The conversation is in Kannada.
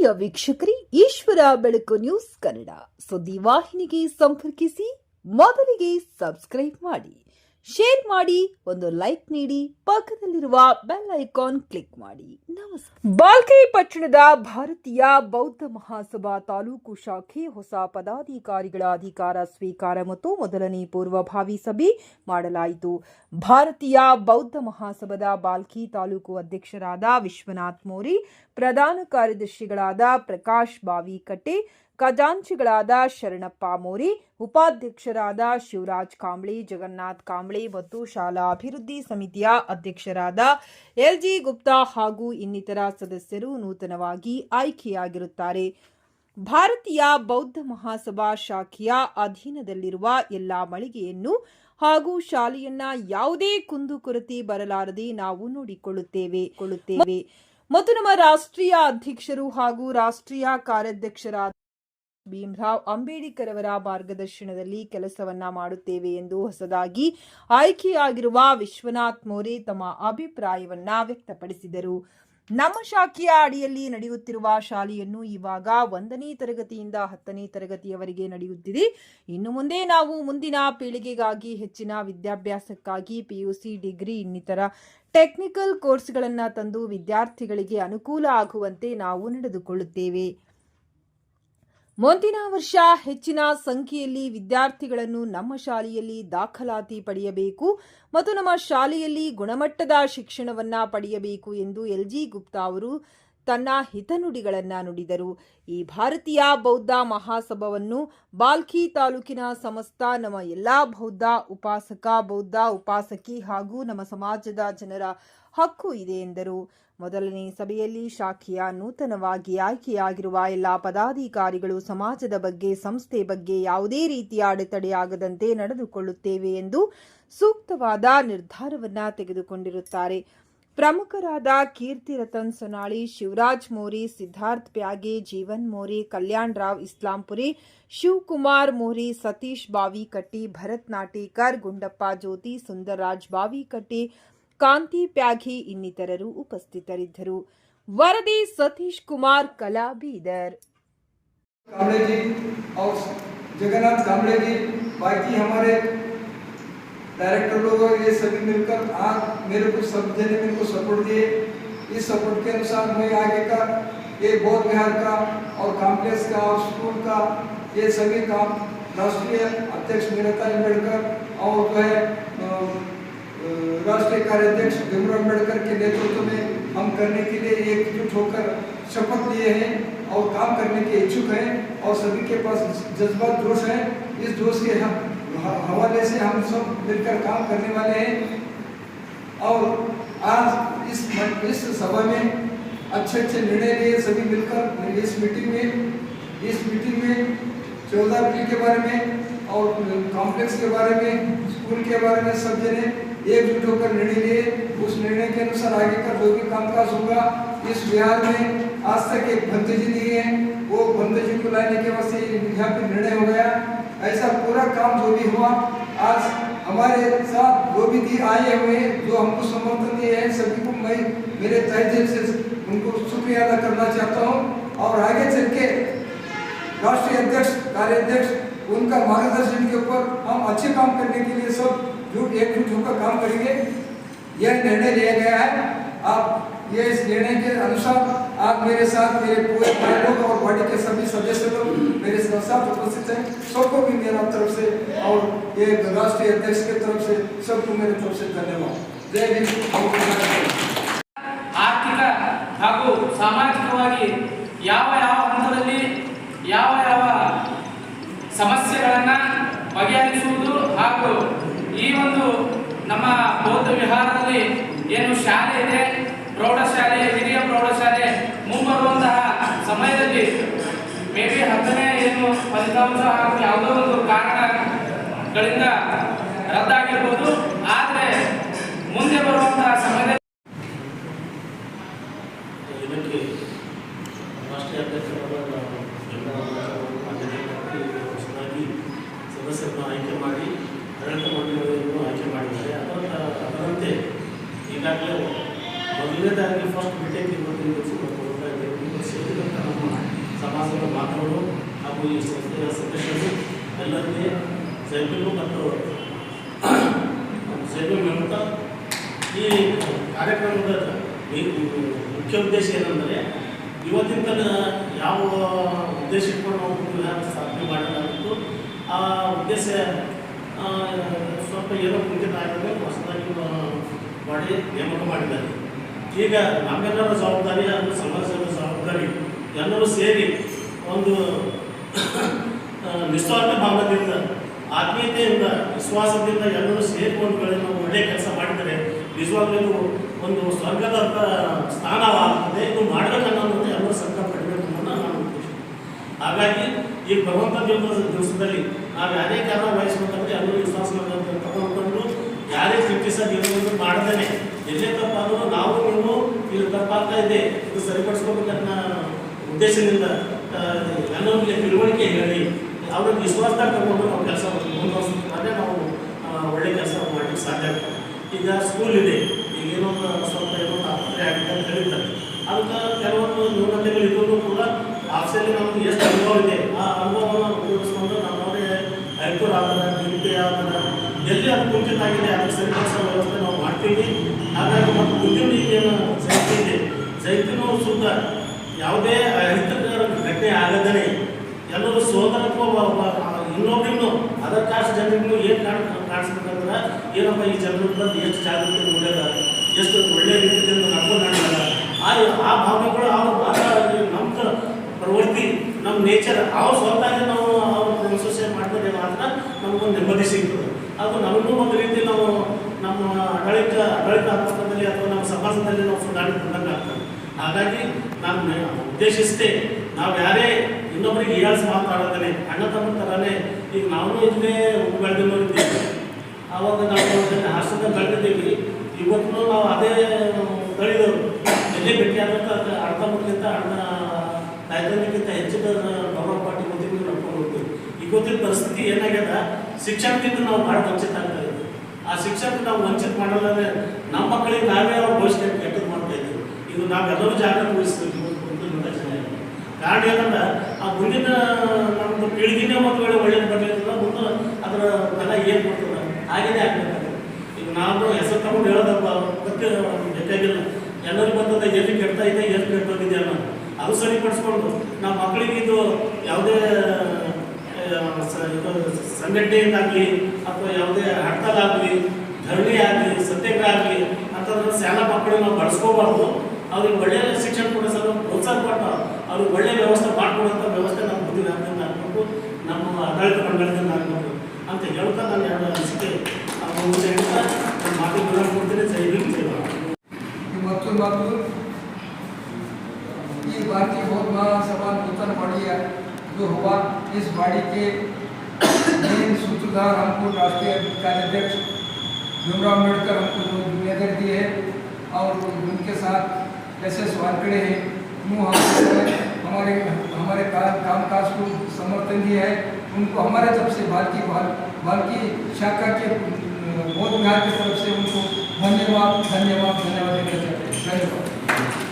ಪ್ರಿಯ ವೀಕ್ಷಕರೇ, ಈಶ್ವರ ಬೆಳಕು ನ್ಯೂಸ್ ಕನ್ನಡ ಸುದ್ದಿ ವಾಹಿನಿಗೆ ಸಂಪರ್ಕಿಸಿ. ಮೊದಲಿಗೆ ಸಬ್ಸ್ಕ್ರೈಬ್ ಮಾಡಿ, ಶೇರ್ ಮಾಡಿ, ಒಂದು ಲೈಕ್ ನೀಡಿ, ಪಕ್ಕದಲ್ಲಿರುವ ಬೆಲ್ ಐಕಾನ್ ಕ್ಲಿಕ್ ಮಾಡಿ. ನಮಸ್ಕಾರ. ಬಾಲ್ಕಿ ಪಟ್ಟಣದ ಭಾರತೀಯ ಬೌದ್ಧ ಮಹಾಸಭಾ ತಾಲೂಕು ಶಾಖೆ ಹೊಸ ಪದಾಧಿಕಾರಿಗಳ ಅಧಿಕಾರ ಸ್ವೀಕಾರ ಮತ್ತು ಮೊದಲನೇ ಪೂರ್ವಭಾವಿ ಸಭೆ ಮಾಡಲಾಯಿತು. ಭಾರತೀಯ ಬೌದ್ಧ ಮಹಾಸಭಾದ ಬಾಲ್ಕಿ ತಾಲೂಕು ಅಧ್ಯಕ್ಷರಾದ ವಿಶ್ವನಾಥ್ ಮೋರಿ, ಪ್ರಧಾನ ಕಾರ್ಯದರ್ಶಿಗಳಾದ ಪ್ರಕಾಶ್ ಬಾವಿಕಟ್ಟೆ, ಖಜಾಂಚಿಗಳಾದ ಶರಣಪ್ಪ ಮೋರಿ, ಉಪಾಧ್ಯಕ್ಷರಾದ ಶಿವರಾಜ್ ಕಾಂಬ್ಳೆ, ಜಗನ್ನಾಥ್ ಕಾಂಬ್ಳೆ ಮತ್ತು ಶಾಲಾ ಅಭಿವೃದ್ಧಿ ಸಮಿತಿಯ ಅಧ್ಯಕ್ಷರಾದ ಎಲ್ಜಿ ಗುಪ್ತಾ ಹಾಗೂ ಇನ್ನಿತರ ಸದಸ್ಯರು ನೂತನವಾಗಿ ಆಯ್ಕೆಯಾಗಿರುತ್ತಾರೆ. ಭಾರತೀಯ ಬೌದ್ಧ ಮಹಾಸಭಾ ಶಾಖೆಯ ಅಧೀನದಲ್ಲಿರುವ ಎಲ್ಲಾ ಮಳಿಗೆಯನ್ನು ಹಾಗೂ ಶಾಲೆಯನ್ನ ಯಾವುದೇ ಕುಂದುಕೊರತೆ ಬರಲಾರದೆ ನಾವು ನೋಡಿಕೊಳ್ಳುತ್ತೇವೆ ಮತ್ತು ನಮ್ಮ ರಾಷ್ಟ್ರೀಯ ಅಧ್ಯಕ್ಷರು ಹಾಗೂ ರಾಷ್ಟ್ರೀಯ ಕಾರ್ಯಾಧ್ಯಕ್ಷರಾದ ಭೀಮರಾವ್ ಅಂಬೇಡ್ಕರ್ ಅವರ ಮಾರ್ಗದರ್ಶನದಲ್ಲಿ ಕೆಲಸವನ್ನ ಮಾಡುತ್ತೇವೆ ಎಂದು ಹೊಸದಾಗಿ ಆಯ್ಕೆಯಾಗಿರುವ ವಿಶ್ವನಾಥ್ ಮೋರೆ ತಮ್ಮ ಅಭಿಪ್ರಾಯವನ್ನ ವ್ಯಕ್ತಪಡಿಸಿದರು. ನಮ್ಮ ಶಾಖೆಯ ಅಡಿಯಲ್ಲಿ ನಡೆಯುತ್ತಿರುವ ಶಾಲೆಯನ್ನು ಇವಾಗ 1ನೇ ತರಗತಿಯಿಂದ 10ನೇ ತರಗತಿಯವರೆಗೆ ನಡೆಯುತ್ತಿದೆ. ಇನ್ನು ಮುಂದೆ ನಾವು ಮುಂದಿನ ಪೀಳಿಗೆಗಾಗಿ ಹೆಚ್ಚಿನ ವಿದ್ಯಾಭ್ಯಾಸಕ್ಕಾಗಿ ಪಿಯುಸಿ, ಡಿಗ್ರಿ, ಇನ್ನಿತರ ಟೆಕ್ನಿಕಲ್ ಕೋರ್ಸ್ಗಳನ್ನು ತಂದು ವಿದ್ಯಾರ್ಥಿಗಳಿಗೆ ಅನುಕೂಲ ಆಗುವಂತೆ ನಾವು ನಡೆದುಕೊಳ್ಳುತ್ತೇವೆ. ಮುಂದಿನ ವರ್ಷ ಹೆಚ್ಚಿನ ಸಂಖ್ಯೆಯಲ್ಲಿ ವಿದ್ಯಾರ್ಥಿಗಳನ್ನು ನಮ್ಮ ಶಾಲೆಯಲ್ಲಿ ದಾಖಲಾತಿ ಪಡೆಯಬೇಕು ಮತ್ತು ನಮ್ಮ ಶಾಲೆಯಲ್ಲಿ ಗುಣಮಟ್ಟದ ಶಿಕ್ಷಣವನ್ನ ಪಡೆಯಬೇಕು ಎಂದು ಎಲ್ಜಿ ಗುಪ್ತಾ ಅವರು ತನ್ನ ಹಿತನುಡಿಗಳನ್ನು ನುಡಿದರು. ಈ ಭಾರತೀಯ ಬೌದ್ಧ ಮಹಾಸಭಾವನ್ನು ಬಾಲ್ಕಿ ತಾಲೂಕಿನ ಸಮಸ್ತ ನಮ್ಮ ಎಲ್ಲಾ ಬೌದ್ಧ ಉಪಾಸಕ, ಬೌದ್ಧ ಉಪಾಸಕಿ ಹಾಗೂ ನಮ್ಮ ಸಮಾಜದ ಜನರ ಹಕ್ಕು ಇದೆ ಎಂದರು. ಮೊದಲನೇ ಸಭೆಯಲ್ಲಿ ಶಾಖೆಯ ನೂತನವಾಗಿ ಆಯ್ಕೆಯಾಗಿರುವ ಎಲ್ಲ ಪದಾಧಿಕಾರಿಗಳು ಸಮಾಜದ ಬಗ್ಗೆ, ಸಂಸ್ಥೆ ಬಗ್ಗೆ ಯಾವುದೇ ರೀತಿಯ ಅಡೆತಡೆಯಾಗದಂತೆ ನಡೆದುಕೊಳ್ಳುತ್ತೇವೆ ಎಂದು ಸೂಕ್ತವಾದ ನಿರ್ಧಾರವನ್ನ ತೆಗೆದುಕೊಂಡಿರುತ್ತಾರೆ. ಪ್ರಮುಖರಾದ ಕೀರ್ತಿ ರತನ್ ಸೊನಾಳಿ, ಶಿವರಾಜ್ ಮೋರಿ, ಸಿದ್ಧಾರ್ಥ್ ಪ್ಯಾಗೆ, ಜೀವನ್ ಮೋರಿ, ಕಲ್ಯಾಣ್ ರಾವ್ ಇಸ್ಲಾಂಪುರಿ, ಶಿವಕುಮಾರ್ ಮೋರಿ, ಸತೀಶ್ ಬಾವಿಕಟ್ಟಿ, ಭರತ್ ನಾಟೇಕರ್, ಗುಂಡಪ್ಪ ಜ್ಯೋತಿ, ಸುಂದರರಾಜ್ ಬಾವಿಕಟ್ಟಿ, ಕಾಂತಿ ಪ್ಯಾಘಿ ಇನ್ನಿತರರು ಉಪಸ್ಥಿತರಿದ್ದರು. ವರದಿ ಸತೀಶ್ ಕುಮಾರ್, ಕಲಾ, ಬೀದರ್. कांबळे जी और जगन्नाथ कांबळे जी, बाकी हमारे डायरेक्टर लोग और ये सभी मिलकर आज मेरे को सब जने मेरे को सपोर्ट दिए. इस सपोर्ट के अनुसार मैं आगे का ये बौद्ध विहार का और कॉम्प्लेक्स का और स्कूल का ये सभी काम राष्ट्रीय अध्यक्ष मीराताई अम्बेडकर और जो है राष्ट्रीय कार्याध्यक्ष भीमराव अम्बेडकर के नेतृत्व में हम करने के लिए एकजुट होकर शपथ लिए हैं और काम करने के इच्छुक हैं और सभी के पास जज्बा, जोश है. इस जोश के हवाले से हम सब मिलकर काम करने वाले हैं और आज इस सभा में अच्छे निर्णय लिए सभी मिलकर. इस मीटिंग में 14 अप्रैल के बारे में और कॉम्प्लेक्स के बारे में, स्कूल के बारे में सब जने एकजुट होकर निर्णय लिए. उस निर्णय के अनुसार आगे का जो भी कामकाज होगा इस बिहार में आज तक एक भंत जी नहीं है, वो भंत जी को लाने के वास्ते यहाँ पे निर्णय हो गया. ऐसा पूरा काम जो भी हुआ आज हमारे साथ जो भी आए हुए हैं, जो हमको समर्थन दिए हैं, सभी को मैं मेरे तहे दिल से उनको शुक्रिया अदा करना चाहता हूँ. और आगे चल के राष्ट्रीय अध्यक्ष, कार्याध्यक्ष, उनका मार्गदर्शन के ऊपर हम अच्छे काम करने के लिए सब एकजुट होकर काम करेंगे. यह निर्णय लिया गया है. आप ये इस निर्णय के अनुसार आप मेरे साथ मेरे पूरे लोग और बॉडी के सभी सदस्य लोग मेरे साथ उपस्थित हैं. सबको भी मेरा तरफ से और ये राष्ट्रीय अध्यक्ष के तरफ से सबको मेरे तरफ से धन्यवाद. जय हिंद. ಆರ್ಥಿಕ ಹಾಗೂ ಸಾಮಾಜಿಕವಾಗಿ ಯಾವ ಹಂತದಲ್ಲಿ ಯಾವ ಸಮಸ್ಯೆಗಳನ್ನು ಬಗೆಹರಿಸುವುದು ಹಾಗೂ ಈ ಒಂದು ನಮ್ಮ ಬೌದ್ಧ ವಿಹಾರದಲ್ಲಿ ಏನು ಶಾಲೆ ಇದೆ, ಪ್ರೌಢಶಾಲೆ, ಹಿರಿಯ ಪ್ರೌಢಶಾಲೆ ಮುಂಬರುವಂತಹ ಸಮಯದಲ್ಲಿ ಮೇ ಬಿ 10ನೇ ಏನು ಫಲಿತಾಂಶ ಹಾಗೂ ಯಾವುದೋ ಒಂದು ಕಾರಣಗಳಿಂದ ರದ್ದಾಗಿರ್ಬೋದು. ಆದರೆ ಮುಂದೆ ಬರುವಂತಹ ಸಮಯದಲ್ಲಿ ಇದಕ್ಕೆ ರಾಷ್ಟ್ರೀಯ ಅಧ್ಯಕ್ಷರಾದ ಹೊಸದಾಗಿ ಸದಸ್ಯರನ್ನು ಆಯ್ಕೆ ಮಾಡಿ ಆಡಳಿತ ಮಂಡಳಿಯನ್ನು ಆಯ್ಕೆ ಮಾಡಿದ್ದಾರೆ. ಅದರಂತೆ ಈಗಾಗಲೇ ಮೊದಲನೇದಾಗಿ ಫಸ್ಟ್ ಮೀಟಿಂಗ್ ಇವತ್ತಿನ ದಿವಸ ಸೇರಿದಂಥ ನಮ್ಮ ಈ ಸಂಸ್ಥೆಯ ಸದಸ್ಯರು ಎಲ್ಲರಿಗೆ ಜೈಬಿಲು ಮತ್ತು ಜೈಬಿಲ್ ಹೇಳುತ್ತಾ ಈ ಕಾರ್ಯಕ್ರಮದ ಮುಖ್ಯ ಉದ್ದೇಶ ಏನಂದರೆ ಇವತ್ತಿನ ತನಕ ಯಾವ ಉದ್ದೇಶ ಇಟ್ಕೊಂಡು ನಾವು ವಿಹಾರ ಸ್ಥಾಪನೆ ಮಾಡಲಾಗಿತ್ತು ಆ ಉದ್ದೇಶ ಸ್ವಲ್ಪ ಏನೋ ಕುಂಠಿತ ಆಗಿದೆ, ಹೊಸದಾಗಿ ಮಾಡಿ ನೇಮಕ ಮಾಡಿದ್ದಾರೆ. ಈಗ ನಮ್ಮೆಲ್ಲರ ಜವಾಬ್ದಾರಿ ಹಾಗೂ ಸಮಾಜದ ಜವಾಬ್ದಾರಿ ಎಲ್ಲರೂ ಸೇರಿ ಒಂದು ನಿಸ್ವಾರ್ಥ ಭಾವದಿಂದ ಆತ್ಮೀಯತೆಯಿಂದ ವಿಶ್ವಾಸದಿಂದ ಎಲ್ಲರೂ ಸೇರಿಕೊಂಡುಗಳಲ್ಲಿ ನಾವು ಒಳ್ಳೆಯ ಕೆಲಸ ಮಾಡಿದರೆ ನಿಜವಾಗ್ಲೂ ಒಂದು ಸ್ವರ್ಗದಂಥ ಸ್ಥಾನವಾಗ್ತದೆ. ಇದು ಮಾಡಬೇಕನ್ನೋದು ಎಲ್ಲರೂ ಸಂಕಲ್ಪ ಪಡಬೇಕು ಅನ್ನೋದು ನನ್ನ ಉದ್ದೇಶ. ಹಾಗಾಗಿ ಈ ಬರುವಂಥ ದಿವಸದಲ್ಲಿ ನಾವು ಯಾರೇ ಕಾರಣ ವಹಿಸ್ಬೇಕಂದ್ರೆ ಎಲ್ಲರೂ ವಿಶ್ವಾಸವನ್ನು ತಗೊಂಡ್ಕೊಂಡು ಯಾರೇ ಚಿಕಿತ್ಸೆ ಮಾಡದೇನೆ ಎಲ್ಲೇ ತಪ್ಪಾದರೂ ನಾವು ನೀವು ಇದು ತಪ್ಪಾಗ್ತಾ ಇದೆ, ಇದು ಸರಿಪಡಿಸ್ಕೋಬೇಕನ್ನ ಉದ್ದೇಶದಿಂದ ಎಲ್ಲರಿಗೆ ತಿಳುವಳಿಕೆ ಹೇಳಿ ಅವ್ರಿಗೆ ವಿಶ್ವಾಸದಾಗ ತಗೊಂಡು ನಾವು ಕೆಲಸ ಮುಂದುವರಿಸಿದ್ರೆ ನಾವು ಒಳ್ಳೆ ಕೆಲಸ ಮಾಡಲಿಕ್ಕೆ ಸಾಧ್ಯ ಆಗ್ತದೆ. ಈಗ ಸ್ಕೂಲ್ ಇದೆ, ಈಗೇನೋ ಸ್ವಲ್ಪ ಏನೋ ಆಸ್ಪತ್ರೆ ಆಗಿದೆ ಅಂತ ಹೇಳ್ತಾರೆ. ಅದಕ್ಕೆ ಕೆಲವೊಂದು ನ್ಯೂನತೆಗಳಿದ್ರೂ ಕೂಡ ಆಫೀಸಲ್ಲಿ ನಮಗೆ ಎಷ್ಟು ಅನುಭವ ಇದೆ ಆ ಅನುಭವವನ್ನು ಉಪಯೋಗಿಸ್ಕೊಂಡು ನಮ್ಮವರೇ ಆಯುಕ್ತರು ಆದಾಗ ಡಿ.ಪಿ ಆದಾಗ ಎಲ್ಲಿ ಅದು ಕುಂಠಿತ ಆಗಿದೆ ಅದಕ್ಕೆ ಸರಿಪಡಿಸೋ ವ್ಯವಸ್ಥೆ ನಾವು ಮಾಡ್ತೀವಿ. ಹಾಗಾಗಿ ಮತ್ತು ಮುಂದಿನ ಏನು ಸೈಟ್ ಇದೆ ಸೈಟಿನೂ ಸುತ್ತ ಯಾವುದೇ ಅಹಿತಕರ ಘಟನೆ ಆಗದೇ ಎಲ್ಲರೂ ಸೋದರತ್ವ ಇನ್ನೊಬ್ಬರಿಗೂ ಅದರ್ ಕಾಸ್ಟ್ ಜನರಿಗೂ ಏನು ಕಾಣಿಸ್ಬೇಕಂದ್ರೆ ಏನಪ್ಪ ಈ ಜನರ ಬಂದು ಎಷ್ಟು ಜಾಗೃತಿ ಮೂಡ್ಯಾರ, ಎಷ್ಟು ಒಳ್ಳೆಯ ರೀತಿಯಿಂದ ನಡ್ಕೊಂಡಾಗ ಆ ಭಾವನೆಗಳು ಅವ್ರು ನಮ್ದು ಪ್ರವೃತ್ತಿ ನಮ್ಮ ನೇಚರ್ ಅವ್ರು ಸ್ವತಃ ನಾವು ಅವ್ರು ಅಸೋಸಿಯೇಟ್ ಮಾಡಿದ್ರೆ ಮಾತ್ರ ನಮಗೊಂದು ನೆಮ್ಮದಿ ಸಿಗ್ತದೆ. ಅದು ನಮಗೂ ಒಂದು ರೀತಿ ನಾವು ನಮ್ಮ ಆಡಳಿತಾತ್ಮಕದಲ್ಲಿ ಅಥವಾ ನಮ್ಮ ಸಮಾಜದಲ್ಲಿ ನಾವು ಸುಧಾರಣೆ ತಂದಂಗೆ ಆಗ್ತದೆ. ಹಾಗಾಗಿ ನಾನು ಉದ್ದೇಶಿಸಿದೆ ನಾವು ಯಾರೇ ಇನ್ನೊಬ್ಬರಿಗೆ ಹೀಯಾಳಿಸಿ ಮಾತಾಡೋದೇ ಅಣ್ಣ ತಮ್ಮ ಥರನೇ ಈಗ ನಾವು ಇದನ್ನೇ ಬೆಳೆದಿರೋ ಇದ್ದೀವಿ. ಆವಾಗ ನಾವು ಹಾಸ್ಟೆಲ್ದಾಗ ಬೆಳೆದಿದ್ದೀವಿ. ಇವತ್ತು ನಾವು ಅದೇ ಬೆಳೆದವರು ಎಲ್ಲೇ ಭೇಟಿ ಆದಂಥ ಅರ್ಧ ಮುಕ್ಕಿಂತ ಕಾಯ್ದಕ್ಕಿಂತ ಹೆಚ್ಚಿನ ಗೌರವ ಪಾರ್ಟಿ ಗೊತ್ತಿದ್ದು ನಡ್ಕೊಂಡು ಹೋಗ್ತೀವಿ. ಇವತ್ತಿನ ಪರಿಸ್ಥಿತಿ ಏನಾಗ್ಯದ ಶಿಕ್ಷಣದಿಂದ ನಾವು ಭಾಳ ವಂಚಿತ ಆಗ್ತಾ ಇದ್ದೀವಿ. ಆ ಶಿಕ್ಷಣ ನಾವು ವಂಚಿತ ಮಾಡಲ್ಲದೆ ನಮ್ಮ ಮಕ್ಕಳಿಗೆ ನಾವೇ ಅವ್ರ ಭವಿಷ್ಯ ಕೆಟ್ಟದ್ದು ಮಾಡ್ತಾ ಇದ್ದೀವಿ. ಇದು ನಾವೆಲ್ಲರೂ ಜಾಗೃತಿ ವಹಿಸ್ಬೇಕು. ಕಾರಣ ಏನಂದ್ರೆ ಆ ಮುಂದಿನ ನಮ್ಮದು ಪೀಳಿಗೆನೇ ಒಂದು ವೇಳೆ ಒಳ್ಳೇದು ಬರಲಿಲ್ಲ ಮುಂದೆ ಅದರ ಫಲ ಏನು ಕೊಡ್ತದೆ ಹಾಗೇನೇ ಆಗಬೇಕಾಗುತ್ತೆ. ಈಗ ನಾವು ಹೆಸರು ತಗೊಂಡು ಹೇಳೋದಪ್ಪ ಗೊತ್ತೇ ಬೇಕಾಗಿಲ್ಲ, ಎಲ್ಲರಿಗೂ ಬರ್ತದೆ ಎಲ್ಲಿ ಕೆಡ್ತಾ ಇದೆ ಎಲ್ಲಿ ಕೆಟ್ಟೋಗಿದೆ ಅನ್ನೋದು. ಅದು ಸರಿಪಡಿಸ್ಕೊಂಡು ನಮ್ಮ ಮಕ್ಕಳಿಗೆ ಇದು ಯಾವುದೇ ಸಂಘಟನೆಯಿಂದಾಗಲಿ ಅಥವಾ ಯಾವುದೇ ಹಡ್ತಾಲ್ ಆಗಲಿ ಧರಣಿ ಆಗಲಿ ಸತ್ಯಾಗ್ರಹ ಆಗಲಿ ಅಂತಂದ್ರೆ ಶಾಲಾ ಮಕ್ಕಳಿಗೆ ನಾವು ಬಳಸ್ಕೋಬಾರ್ದು. ಅವ್ರಿಗೆ ಒಳ್ಳೆಯ ಶಿಕ್ಷಣ ಕೊಡಿಸಲು ಪ್ರೋತ್ಸಾಹ ಕೊಟ್ಟು ಅವ್ರಿಗೆ ಒಳ್ಳೆಯ ವ್ಯವಸ್ಥೆ ಮಾಡಿಕೊಡುವಂಥ ವ್ಯವಸ್ಥೆ ನಮ್ಮ ಮುಂದಿನ ಹಂತದಿಂದ ಆಗಬೇಕು, ನಮ್ಮ ಆಡಳಿತ ಮಂಡಳಿಯಿಂದ ಆಗಬೇಕು ಅಂತ ಹೇಳ್ತಾ ನಾನು ಎರಡು ಅನಿಸಿಕೆ ಮುಂದೆ ಹೇಳ್ತಾ ನನ್ನ ಮಾತಿಗೆ ವಿರಾಮ ಕೊಡ್ತೀನಿ. ಜೈ ಹಿಂದ್ ಜೈ ಭಾರತ್. मत्तों बातों ये भारतीय बौद्ध महासभा नूतन बॉडी जो हुआ, इस बॉडी के मेन सूत्रधार हमको राष्ट्रीय कार्याध्यक्ष भीमराव अम्बेडकर हमको जो जिम्मेदारी दी है और उनके साथ एस वानखेड़े हैं, हमारे कामकाज को समर्थन दिया है। उनको हमारे तरफ से भारतीय शाखा के बौद्ध विहार की तरफ से उनको धन्यवाद देना चाहते हैं। धन्यवाद।